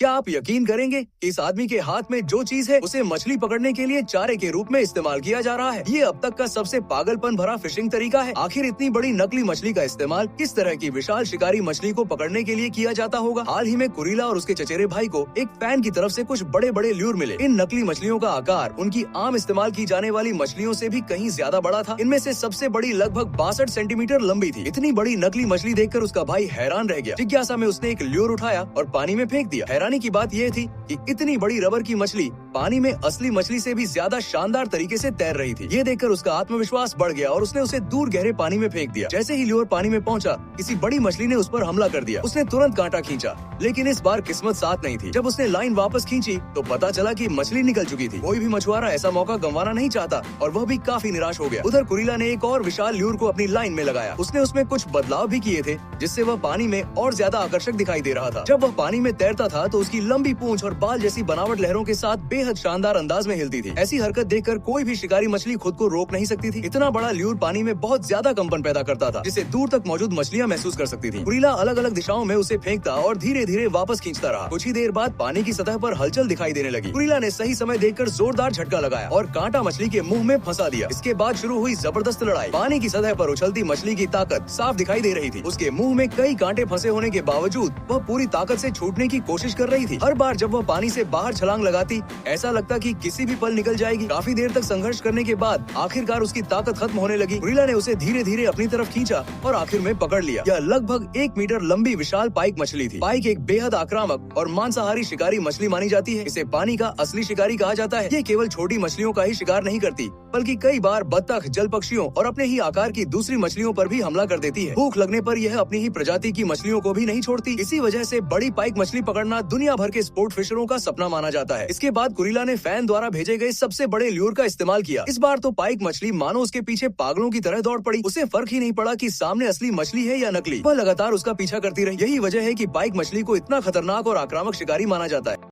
क्या आप यकीन करेंगे इस आदमी के हाथ में जो चीज है उसे मछली पकड़ने के लिए चारे के रूप में इस्तेमाल किया जा रहा है। ये अब तक का सबसे पागलपन भरा फिशिंग तरीका है। आखिर इतनी बड़ी नकली मछली का इस्तेमाल किस तरह की विशाल शिकारी मछली को पकड़ने के लिए किया जाता होगा। हाल ही में कुरीला और उसके चचेरे भाई को एक फैन की तरफ से कुछ बड़े बड़े ल्यूर मिले। इन नकली मछलियों का आकार उनकी आम इस्तेमाल की जाने वाली मछलियों से भी कहीं ज्यादा बड़ा था। इनमें से सबसे बड़ी लगभग 62 सेंटीमीटर लंबी थी। इतनी बड़ी नकली मछली देखकर उसका भाई हैरान रह गया। जिज्ञासा में उसने एक ल्यूर उठाया और पानी में फेंक दिया। हैरानी की बात यह थी कि इतनी बड़ी रबर की मछली पानी में असली मछली से भी ज्यादा शानदार तरीके से तैर रही थी। ये देखकर उसका आत्मविश्वास बढ़ गया और उसने उसे दूर गहरे पानी में फेंक दिया। जैसे ही ल्यूर पानी में पहुंचा, किसी बड़ी मछली ने उस पर हमला कर दिया। उसने तुरंत कांटा खींचा, लेकिन इस बार किस्मत साथ नहीं थी। जब उसने लाइन वापस खींची तो पता चला कि मछली निकल चुकी थी। कोई भी मछुआरा ऐसा मौका गंवाना नहीं चाहता और वह भी काफी निराश हो गया। उधर कुरीला ने एक और विशाल ल्यूर को अपनी लाइन में लगाया। उसने उसमें कुछ बदलाव भी किए थे, जिससे वह पानी में और ज्यादा आकर्षक दिखाई दे रहा था। जब वह पानी में तैरता था तो उसकी लंबी पूंछ और बाल जैसी बनावट लहरों के साथ बेहद शानदार अंदाज में हिलती थी। ऐसी हरकत देखकर कोई भी शिकारी मछली खुद को रोक नहीं सकती थी। इतना बड़ा ल्यूर पानी में बहुत ज्यादा कंपन पैदा करता था, जिसे दूर तक मौजूद मछलियां महसूस कर सकती थी। कुरीला अलग अलग दिशाओं में उसे फेंकता और धीरे धीरे वापस खींचता रहा। कुछ ही देर बाद पानी की सतह पर हलचल दिखाई देने लगी। कुरीला ने सही समय देखकर जोरदार झटका लगाया और कांटा मछली के मुंह में फंसा दिया। इसके बाद शुरू हुई जबरदस्त लड़ाई। पानी की सतह पर उछलती मछली की ताकत साफ दिखाई दे रही थी। उसके मुंह में कई कांटे फंसे होने के बावजूद वह पूरी ताकत से छूटने की कोशिश कर रही थी। हर बार जब वह पानी से बाहर छलांग लगाती, ऐसा लगता कि किसी भी पल निकल जाएगी। काफी देर तक संघर्ष करने के बाद आखिरकार उसकी ताकत खत्म होने लगी। कुरीला ने उसे धीरे धीरे अपनी तरफ खींचा और आखिर में पकड़ लिया। यह लगभग 1 मीटर लंबी विशाल पाइक मछली थी। पाइक एक बेहद आक्रामक और मांसाहारी शिकारी मछली मानी जाती है। इसे पानी का असली शिकारी कहा जाता है। ये केवल छोटी मछलियों का ही शिकार नहीं करती, बल्कि कई बार बत्तख, जल पक्षियों और अपने ही आकार की दूसरी मछलियों पर भी हमला कर देती है। भूख लगने पर यह अपनी ही प्रजाति की मछलियों को भी नहीं छोड़ती। इसी वजह से बड़ी पाइक मछली पकड़ना दुनिया भर के स्पोर्ट फिशरों का सपना माना जाता है। इसके बाद कुरीला ने फैन द्वारा भेजे गए सबसे बड़े ल्यूर का इस्तेमाल किया। इस बार तो पाइक मछली मानो उसके पीछे पागलों की तरह दौड़ पड़ी। उसे फर्क ही नहीं पड़ा कि सामने असली मछली है या नकली। वह लगातार उसका पीछा करती रही। यही वजह है कि पाइक मछली को इतना खतरनाक और आक्रामक शिकारी माना जाता है।